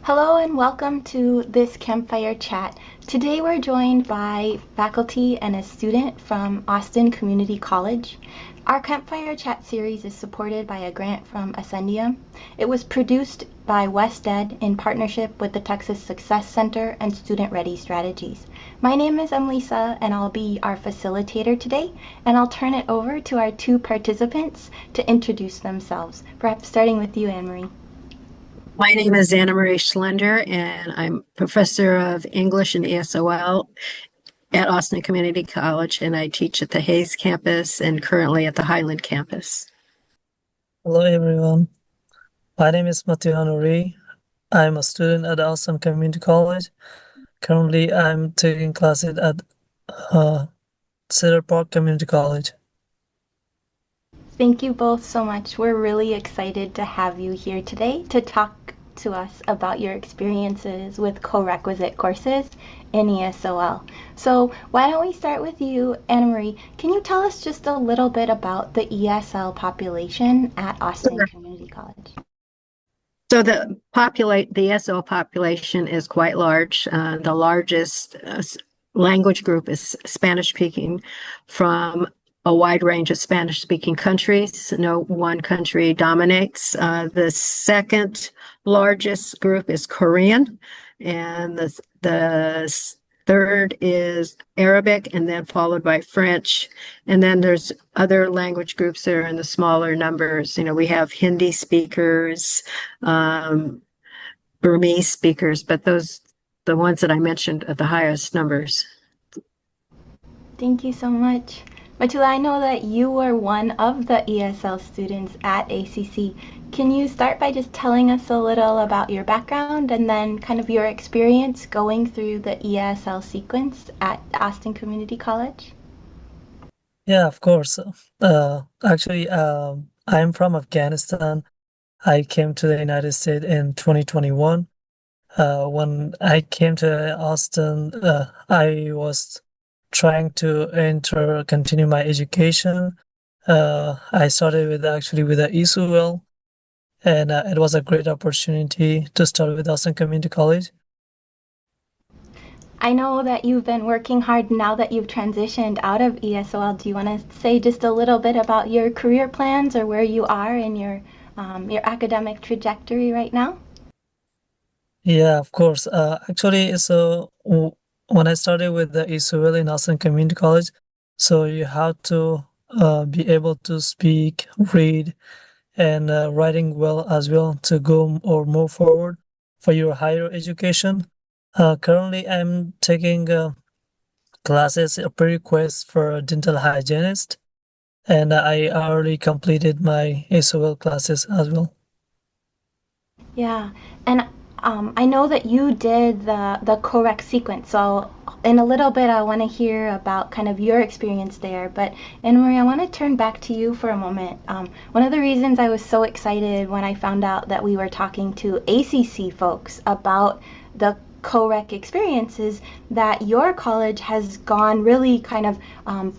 Hello and welcome to this Campfire chat. Today we're joined by faculty and a student from Austin Community College. Our Campfire chat series is supported by a grant from Ascendium. It was produced by WestEd in partnership with the Texas Success Center and Student Ready Strategies. My name is Emlisa and I'll be our facilitator today, and I'll turn it over to our two participants to introduce themselves, perhaps starting with you, Anne-Marie. My name is Anna Marie Schlender, and I'm professor of English and ESOL at Austin Community College, and I teach at the Hayes campus and currently at the Highland campus. Hello everyone, my name is Matthew Hanuri. I'm a student at Austin Community College. Currently, I'm taking classes at Cedar Park Community College. Thank you both so much. We're really excited to have you here today to talk to us about your experiences with Corequisite courses in ESOL. So why don't we start with you, Anna-Marie? Can you tell us just a little bit about the ESL population at Austin Community College? So the ESOL population is quite large. The largest language group is Spanish-speaking from a wide range of Spanish-speaking countries. No one country dominates. The second largest group is Korean, and the third is Arabic, and then followed by French. And then there's other language groups that are in the smaller numbers. We have Hindi speakers, Burmese speakers, but the ones that I mentioned are the highest numbers. Thank you so much. Matula, I know that you were one of the ESL students at ACC. Can you start by just telling us a little about your background and then kind of your experience going through the ESL sequence at Austin Community College? Yeah, of course. Actually, I'm from Afghanistan. I came to the United States in 2021. When I came to Austin, I was trying to continue my education. I started with the ESOL, and it was a great opportunity to start with Austin Community College. I know that you've been working hard now that you've transitioned out of ESOL. Do you want to say just a little bit about your career plans or where you are in your academic trajectory right now? Yeah, of course. When I started with the ESOL in Austin Community College, so you have to be able to speak, read, and writing well as well to go or move forward for your higher education. Currently, I'm taking classes, a prerequisite for a dental hygienist, and I already completed my ESOL classes as well. Yeah, and I know that you did the correct sequence, so in a little bit I want to hear about kind of your experience there. But Anne-Marie, I want to turn back to you for a moment. One of the reasons I was so excited when I found out that we were talking to ACC folks about the COREC experiences that your college has gone really kind of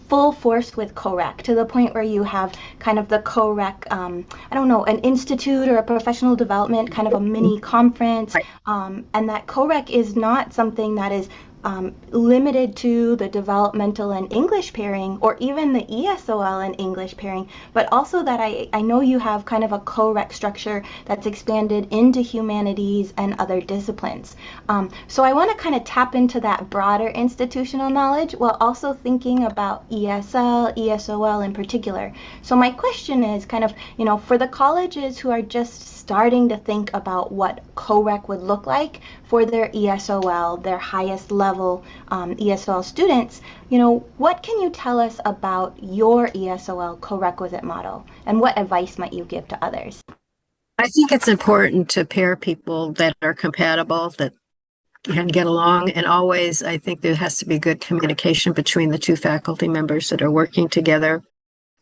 full force with COREC to the point where you have kind of the COREC, I don't know, an institute or a professional development kind of a mini conference, and that COREC is not something that is limited to the developmental and English pairing or even the ESOL and English pairing, but also that I know you have kind of a COREC structure that's expanded into humanities and other disciplines. So I want to kind of tap into that broader institutional knowledge while also thinking about ESL, ESOL in particular. So my question is kind of, for the colleges who are just starting to think about what COREC would look like for their ESOL, their highest level ESOL students, what can you tell us about your ESOL Corequisite model, and what advice might you give to others? I think it's important to pair people that are compatible, that can get along, and always I think there has to be good communication between the two faculty members that are working together.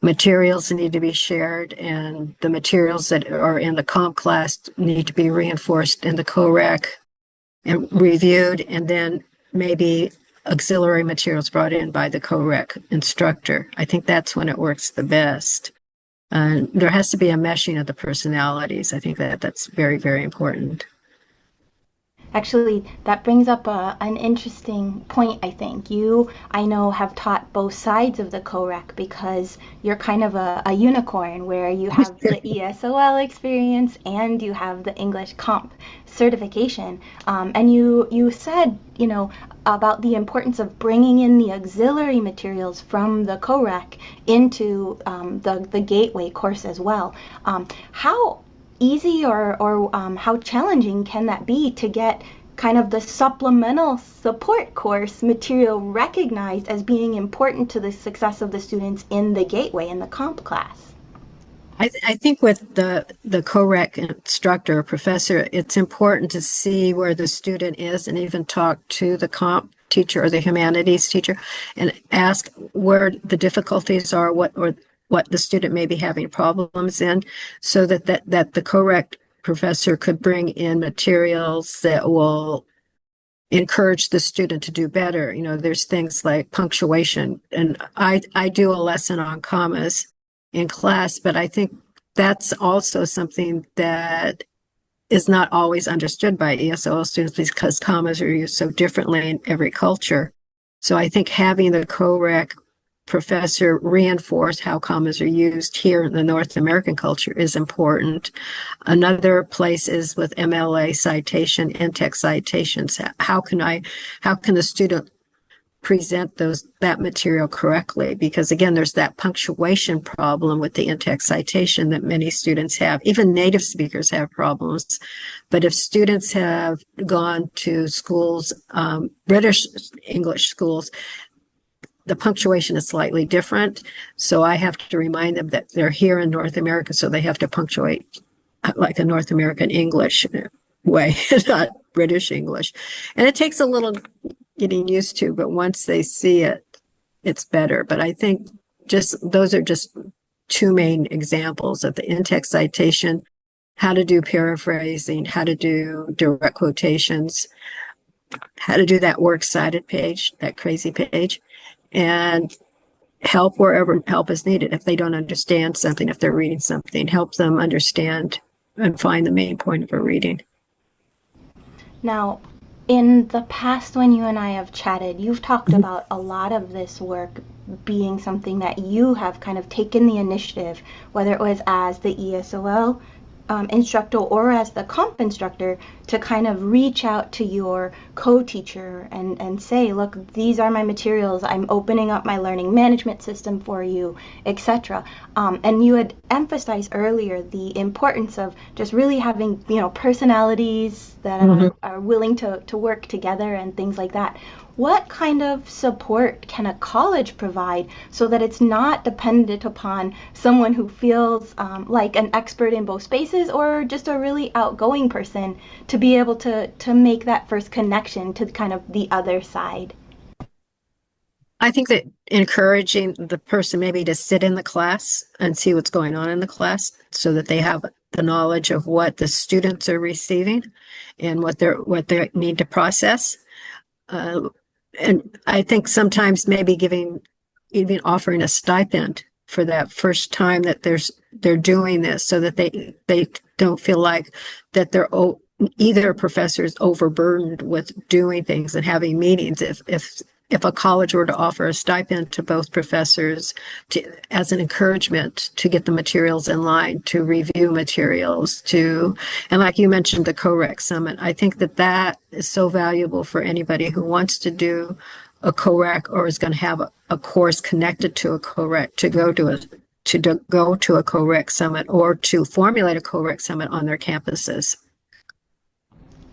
Materials need to be shared, and the materials that are in the comp class need to be reinforced in the COREC and reviewed, and then maybe auxiliary materials brought in by the COREC instructor. I think that's when it works the best. There has to be a meshing of the personalities. I think that's very, very important. Actually, that brings up an interesting point, I think. You, I know, have taught both sides of the COREC because you're kind of a unicorn where you have the ESOL experience and you have the English comp certification. And you said, about the importance of bringing in the auxiliary materials from the COREC into the gateway course as well. How easy or how challenging can that be to get kind of the supplemental support course material recognized as being important to the success of the students in the gateway in the comp class? I think with the co-rec instructor or professor, it's important to see where the student is and even talk to the comp teacher or the humanities teacher and ask where the difficulties are, what the student may be having problems in, so that the co-rec professor could bring in materials that will encourage the student to do better. There's things like punctuation, and I do a lesson on commas in class, but I think that's also something that is not always understood by ESOL students because commas are used so differently in every culture. So I think having the co-rec professor reinforce how commas are used here in the North American culture is important. Another place is with MLA citation, in-text citations. How can the student present that material correctly? Because again, there's that punctuation problem with the in-text citation that many students have. Even native speakers have problems. But if students have gone to schools, British English schools, the punctuation is slightly different. So I have to remind them that they're here in North America, so they have to punctuate like a North American English way, not British English. And it takes a little getting used to, but once they see it, it's better. But I think those are just two main examples of the in-text citation, how to do paraphrasing, how to do direct quotations, how to do that works cited page, that crazy page, and help wherever help is needed. If they don't understand something, if they're reading something, help them understand and find the main point of a reading. Now, in the past, when you and I have chatted, you've talked about a lot of this work being something that you have kind of taken the initiative, whether it was as the ESOL instructor or as the comp instructor, to kind of reach out to your co-teacher and say, look, these are my materials, I'm opening up my learning management system for you, etc. And you had emphasized earlier the importance of just really having personalities that are willing to work together and things like that. What kind of support can a college provide so that it's not dependent upon someone who feels like an expert in both spaces or just a really outgoing person to be able to make that first connection to kind of the other side? I think that encouraging the person maybe to sit in the class and see what's going on in the class so that they have the knowledge of what the students are receiving and what they need to process. And I think sometimes maybe even offering a stipend for that first time that they're doing this, so that they don't feel like that either professor is overburdened with doing things and having meetings. If a college were to offer a stipend to both professors as an encouragement to get the materials in line, to review materials, and like you mentioned, the COREC Summit, I think that is so valuable for anybody who wants to do a COREC or is going to have a course connected to a COREC to go to a COREC Summit or to formulate a COREC Summit on their campuses.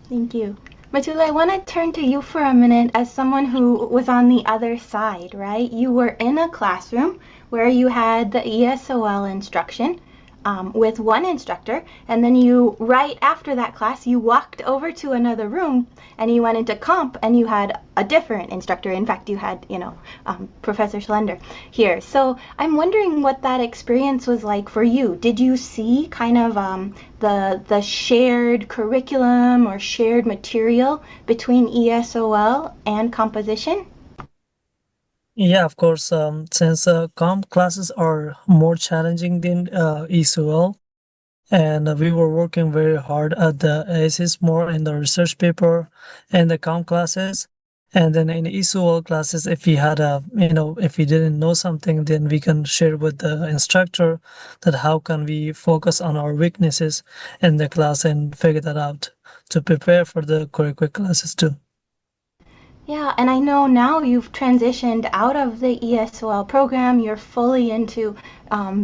Thank you. Matula, I want to turn to you for a minute as someone who was on the other side, right? You were in a classroom where you had the ESOL instruction with one instructor, and then right after that class, you walked over to another room and you went into comp and you had a different instructor. In fact, you had, Professor Schlender here. So I'm wondering what that experience was like for you. Did you see kind of the shared curriculum or shared material between ESOL and composition? Yeah, of course. Since comp classes are more challenging than ESOL, and we were working very hard at the ACs, more in the research paper and the com classes. And then in ESOL classes, if we had if we didn't know something, then we can share with the instructor that how can we focus on our weaknesses in the class and figure that out to prepare for the Corequisite classes too. Yeah, and I know now you've transitioned out of the ESOL program. You're fully into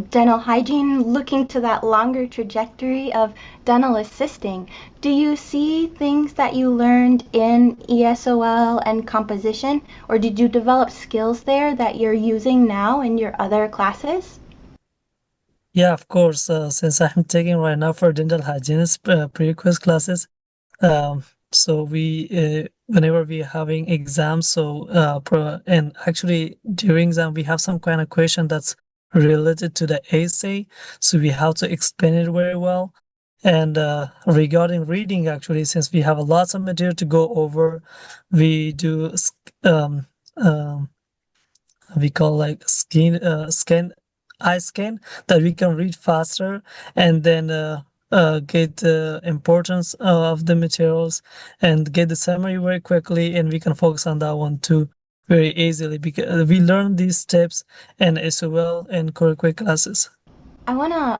dental hygiene, looking to that longer trajectory of dental assisting. Do you see things that you learned in ESOL and composition, or did you develop skills there that you're using now in your other classes? Yeah, of course. Since I'm taking right now for dental hygienist pre-request classes, um, so whenever we having exams, and actually during exam we have some kind of question that's related to the essay, so we have to explain it very well. And regarding reading, actually, since we have a lots of material to go over, we do um, um, we call like eye scan that we can read faster and then get the importance of the materials and get the summary very quickly, and we can focus on that one too very easily because we learn these steps in SOL and core quick classes. I want to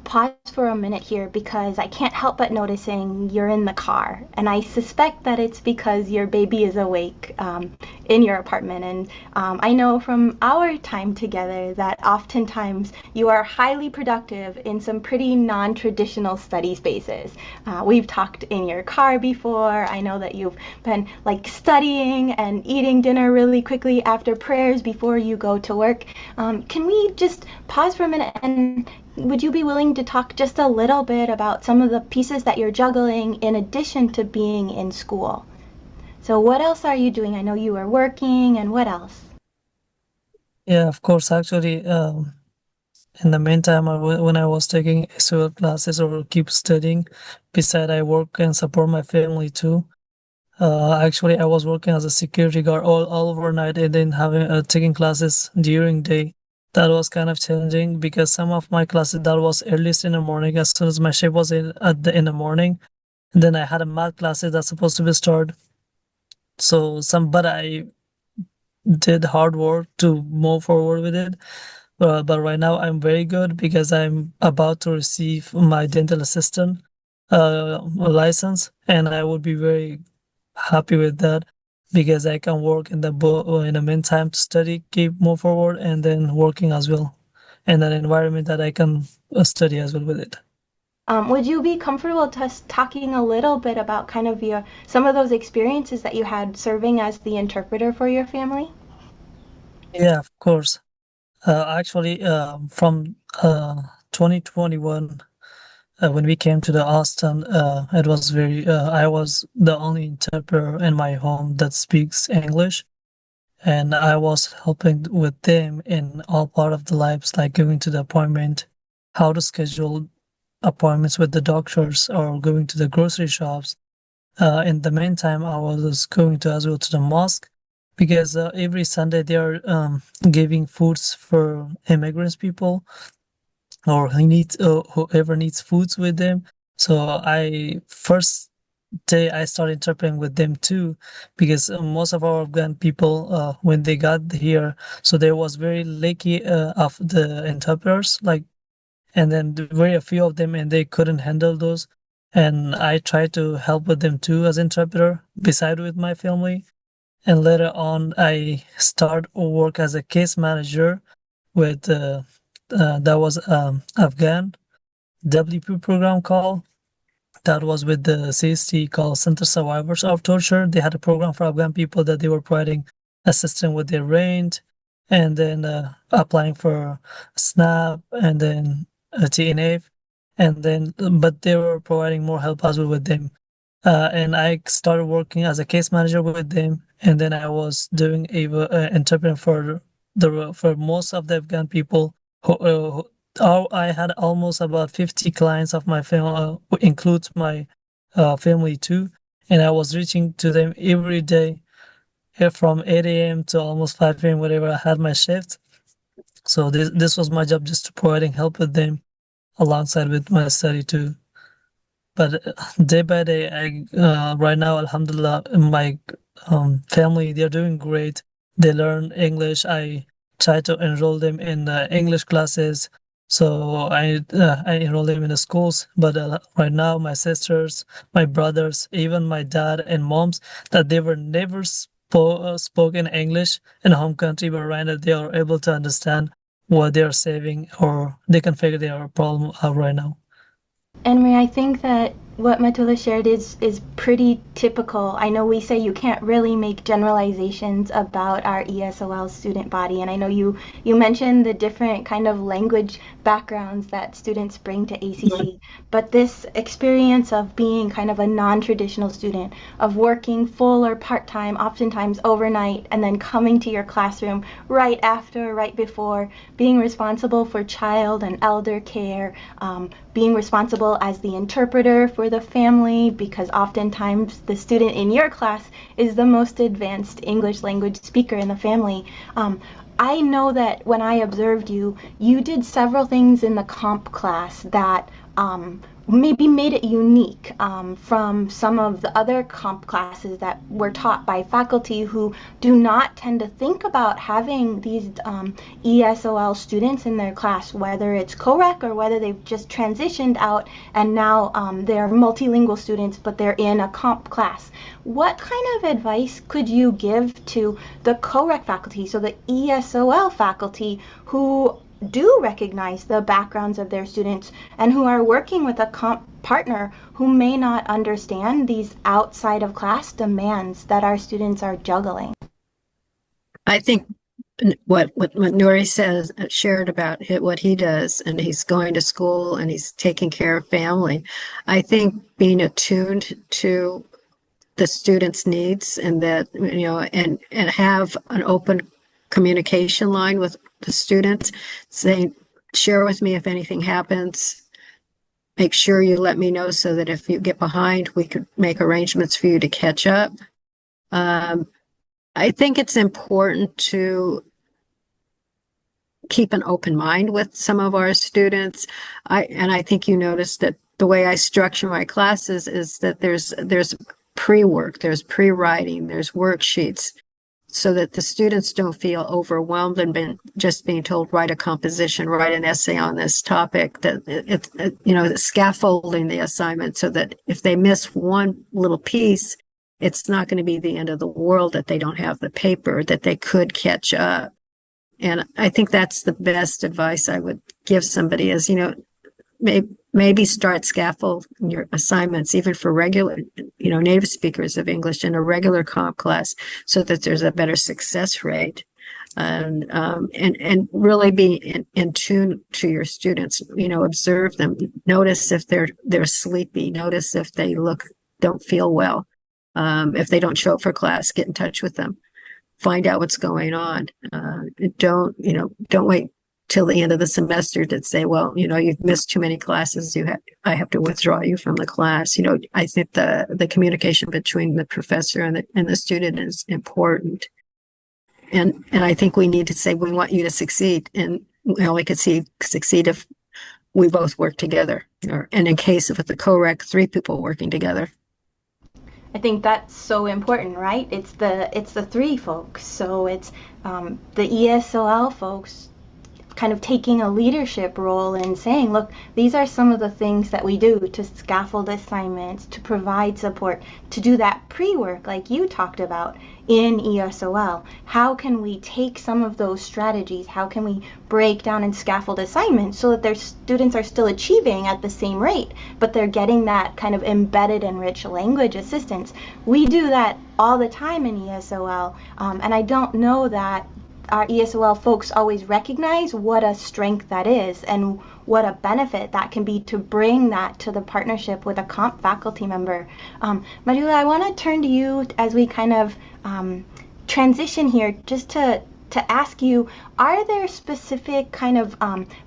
pause for a minute here because I can't help but noticing you're in the car, and I suspect that it's because your baby is awake in your apartment. And I know from our time together that oftentimes you are highly productive in some pretty non-traditional study spaces. We've talked in your car before. I know that you've been like studying and eating dinner really quickly after prayers before you go to work. Can we just pause for a minute, and would you be willing to talk just a little bit about some of the pieces that you're juggling in addition to being in school? So what else are you doing? I know you are working, and what else? Yeah, of course. Actually, in the meantime, when I was taking SOL classes or keep studying, beside I work and support my family too. Actually, I was working as a security guard all overnight and then having taking classes during day. That was kind of challenging because some of my classes that was earliest in the morning as soon as my shift was in the morning. And then I had a math classes that's supposed to be started. But I did hard work to move forward with it. But right now I'm very good because I'm about to receive my dental assistant license, and I would be very happy with that because I can work in the meantime to study, keep move forward, and then working as well in an environment that I can study as well with it. Would you be comfortable just talking a little bit about kind of your some of those experiences that you had serving as the interpreter for your family? Yeah, of course. Actually, from 2021, when we came to the Austin, it was I was the only interpreter in my home that speaks English, and I was helping with them in all part of the lives, like going to the appointment, how to schedule appointments with the doctors, or going to the grocery shops. In the meantime, I was going to as well to the mosque because every Sunday they are giving foods for immigrants people or whoever needs foods with them. So I first day I started interpreting with them too, because most of our Afghan people, when they got here, so there was very lacky of the interpreters, like, and then very a few of them, and they couldn't handle those. And I tried to help with them too as interpreter, beside with my family. And later on, I start work as a case manager with that was Afghan WP program call that was with the CST called Center Survivors of Torture. They had a program for Afghan people that they were providing assistance with their rent and then applying for SNAP and then TNF. And then, but they were providing more help as well with them. And I started working as a case manager with them. And then I was doing interpreting for most of the Afghan people I had almost about 50 clients of my family, includes my family too, and I was reaching to them every day from 8 a.m. to almost 5 p.m. whenever I had my shift. So this was my job, just to providing help with them. alongside with my study too. But day by day, right now, Alhamdulillah, my family, they're doing great. They learn English. I try to enroll them in English classes. So I enroll them in the schools. But right now, my sisters, my brothers, even my dad and moms, that they were never spoken English in home country, but right now they are able to understand what they are saving, or they can figure their problem out right now. And Maria, I think that what Matula shared is pretty typical. I know we say you can't really make generalizations about our ESOL student body, and I know you mentioned the different kind of language backgrounds that students bring to ACC, but this experience of being kind of a non-traditional student, of working full or part-time, oftentimes overnight, and then coming to your classroom right after, right before, being responsible for child and elder care, being responsible as the interpreter for the family, because oftentimes the student in your class is the most advanced English language speaker in the family. I know that when I observed you, you did several things in the comp class that maybe made it unique from some of the other comp classes that were taught by faculty who do not tend to think about having these ESOL students in their class, whether it's COREC or whether they've just transitioned out and now they're multilingual students, but they're in a comp class. What kind of advice could you give to the COREC faculty, so the ESOL faculty who do recognize the backgrounds of their students and who are working with a comp partner who may not understand these outside of class demands that our students are juggling? I think what Nuri says shared about what he does, and he's going to school and he's taking care of family. I think being attuned to the students' needs, and that and have an open communication line with the students, saying, share with me if anything happens. Make sure you let me know so that if you get behind, we could make arrangements for you to catch up. I think it's important to keep an open mind with some of our students. I think you noticed that the way I structure my classes is that there's pre-work, there's pre-writing, there's worksheets, so that the students don't feel overwhelmed and just being told, write a composition, write an essay on this topic. That it's scaffolding the assignment so that if they miss one little piece, it's not going to be the end of the world that they don't have the paper, that they could catch up. And I think that's the best advice I would give somebody is, maybe start scaffold your assignments, even for regular, native speakers of English in a regular comp class, so that there's a better success rate. And really be in tune to your students, observe them, notice if they're sleepy, notice if they don't feel well. If they don't show up for class, get in touch with them. Find out what's going on. Don't wait till the end of the semester to say, well, you've missed too many classes. I have to withdraw you from the class. I think the communication between the professor and the student is important. And I think we need to say, we want you to succeed. And we only could succeed if we both work together. And in case of the COREC, 3 people working together. I think that's so important, right? It's the 3 folks. So it's the ESOL folks kind of taking a leadership role and saying, look, these are some of the things that we do to scaffold assignments, to provide support, to do that pre-work like you talked about in ESOL. How can we take some of those strategies? How can we break down and scaffold assignments so that their students are still achieving at the same rate, but they're getting that kind of embedded and rich language assistance? We do that all the time in ESOL, and I don't know that our ESOL folks always recognize what a strength that is and what a benefit that can be to bring that to the partnership with a comp faculty member. Madhula, I want to turn to you as we kind of transition here, just to to ask you, are there specific kind of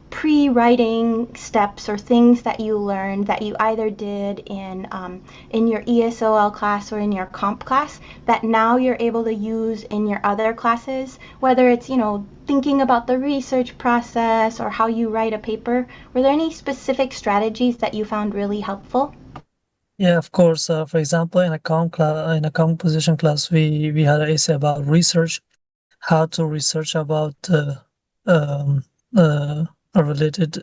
pre-writing steps or things that you learned that you either did in your ESOL class or in your comp class that now you're able to use in your other classes, whether it's, thinking about the research process or how you write a paper? Were there any specific strategies that you found really helpful? Yeah, of course. For example, in a composition class, we had an essay about research, how to research about um, a related,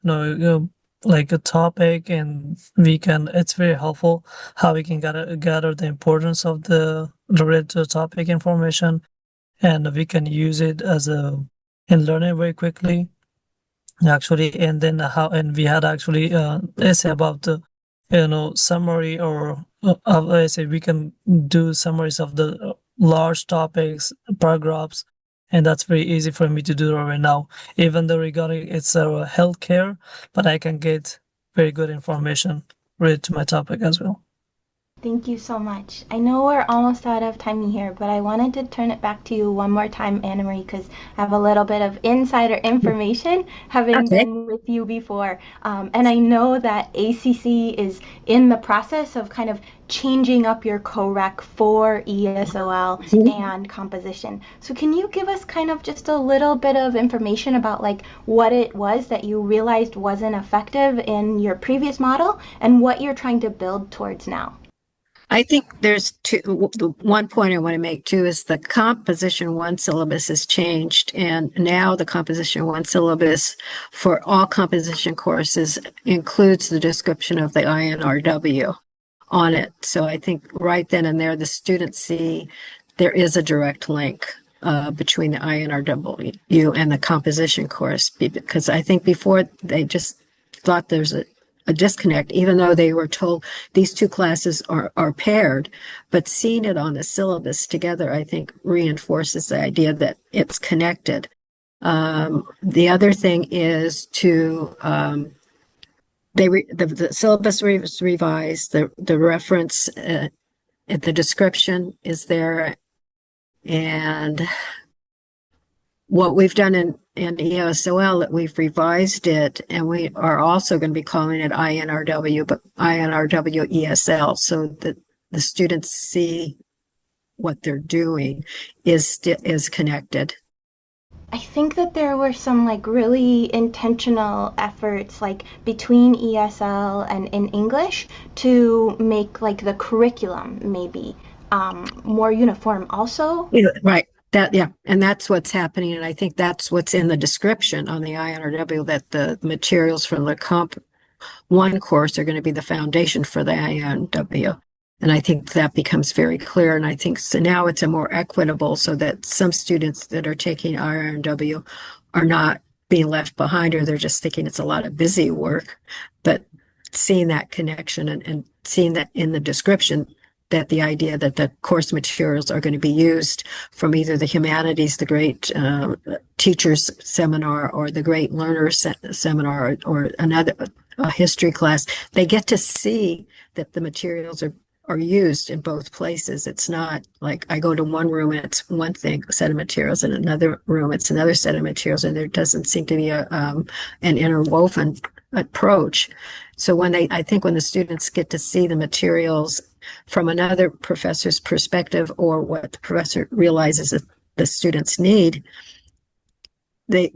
like a topic, and it's very helpful how we can gather the importance of the related topic information, and we can use it and learn it very quickly. Actually, and then we had actually essay about the summary, or I say we can do summaries of the large topics, paragraphs, and that's very easy for me to do right now. Even though regarding it's healthcare, but I can get very good information related to my topic as well. Thank you so much. I know we're almost out of time here, but I wanted to turn it back to you one more time, Anna Marie, because I have a little bit of insider information having Okay. been with you before. And I know that ACC is in the process of kind of changing up your COREC for ESOL and composition. So can you give us kind of just a little bit of information about like what it was that you realized wasn't effective in your previous model and what you're trying to build towards now? I think there's one point I want to make too is the composition one syllabus has changed, and now the composition one syllabus for all composition courses includes the description of the INRW on it. So I think right then and there, the students see there is a direct link between the INRW and the composition course, because I think before they just thought there's a disconnect, even though they were told these two classes are paired, but seeing it on the syllabus together, I think reinforces the idea that it's connected. The other thing is the syllabus was revised, the reference, the description is there, and what we've done in ESOL, that we've revised it, and we are also going to be calling it INRW, but INRW ESL, so that the students see what they're doing is connected. I think that there were some like really intentional efforts like between ESL and in English to make like the curriculum maybe more uniform also. Yeah, right. That, yeah. And that's what's happening. And I think that's what's in the description on the INRW, that the materials from the comp one course are going to be the foundation for the INW. And I think that becomes very clear. And I think so now it's a more equitable, so that some students that are taking INW are not being left behind, or they're just thinking it's a lot of busy work. But seeing that connection, and seeing that in the description, that the idea that the course materials are going to be used from either the humanities, the great teachers seminar, or the great learners seminar, or another history class, they get to see that the materials are used in both places. It's not like I go to one room and it's one thing, set of materials, and another room it's another set of materials, and there doesn't seem to be an interwoven approach. So I think when the students get to see the materials from another professor's perspective, or what the professor realizes that the students need, they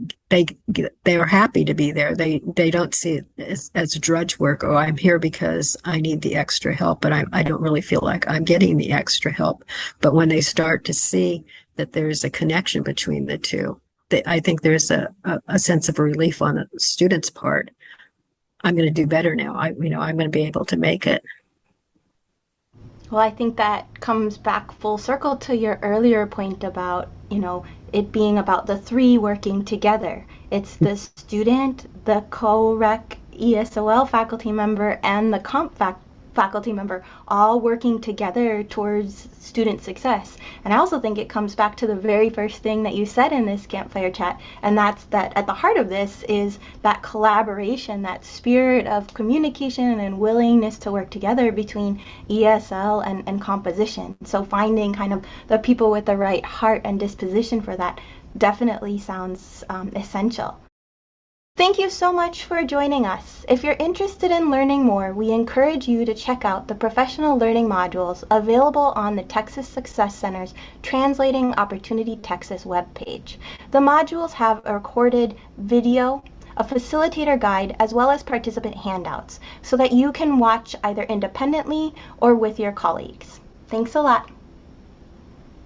are happy to be there. They don't see it as drudge work. Oh, I'm here because I need the extra help, but I don't really feel like I'm getting the extra help. But when they start to see that there's a connection between the two, I think there's a sense of relief on the student's part. I'm going to do better now. I'm going to be able to make it. Well, I think that comes back full circle to your earlier point about, it being about the three working together. It's the student, the co-rec ESOL faculty member, and the comp faculty member, all working together towards student success. And I also think it comes back to the very first thing that you said in this campfire chat, and that's that at the heart of this is that collaboration, that spirit of communication and willingness to work together between ESL and composition. So finding kind of the people with the right heart and disposition for that definitely sounds essential. Thank you so much for joining us. If you're interested in learning more, we encourage you to check out the professional learning modules available on the Texas Success Center's Translating Opportunity Texas webpage. The modules have a recorded video, a facilitator guide, as well as participant handouts so that you can watch either independently or with your colleagues. Thanks a lot.